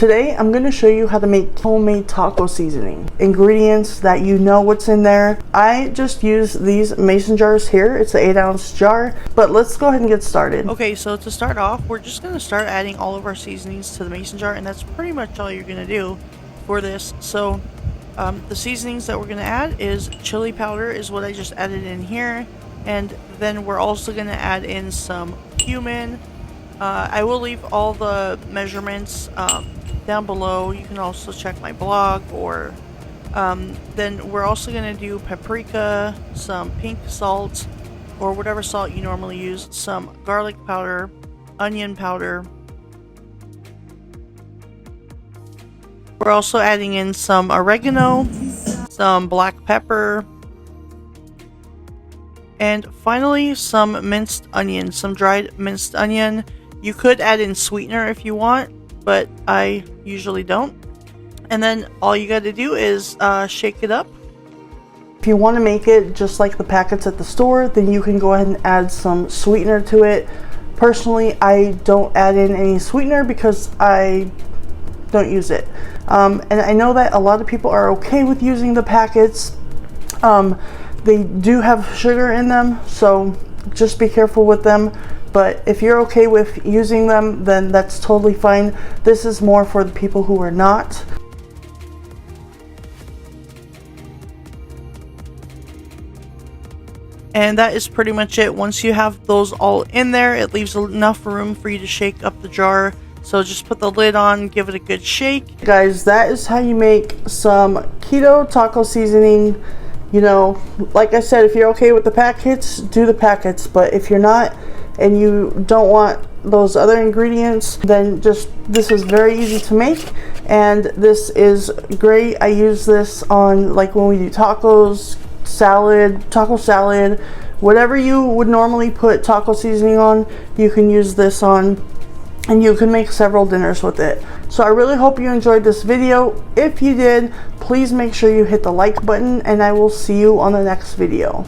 Today I'm going to show you how to make homemade taco seasoning. Ingredients that you know what's in there. I just use these mason jars here. It's an 8-ounce jar, but let's go ahead and get started. Okay, so to start off, we're just going to start adding all of our seasonings to the mason jar, and that's pretty much all you're going to do for this. So the seasonings that we're going to add is chili powder is what I just added in here, and then we're also going to add in some cumin. I will leave all the measurements down below. You can also check my blog, or then we're also going to do paprika, some pink salt, or whatever salt you normally use, some garlic powder, onion powder. We're also adding in some oregano, some black pepper, and finally some minced onion, some dried minced onion. You could add in sweetener if you want, but I usually don't. And then all you got to do is shake it up. If you want to make it just like the packets at the store, then you can go ahead and add some sweetener to it. Personally, I don't add in any sweetener because I don't use it. And I know that a lot of people are okay with using the packets. They do have sugar in them, so just be careful with them. But if you're okay with using them, then that's totally fine. This is more for the people who are not. And that is pretty much it. Once you have those all in there, it leaves enough room for you to shake up the jar. So just put the lid on, give it a good shake. Guys, that is how you make some keto taco seasoning. You know, like I said, if you're okay with the packets, do the packets. But if you're not, and you don't want those other ingredients, then just, this is very easy to make, and this is great. I use this on, like, when we do tacos, salad, taco salad, whatever you would normally put taco seasoning on, you can use this on, and you can make several dinners with it. So I really hope you enjoyed this video. If you did, please make sure you hit the like button, and I will see you on the next video.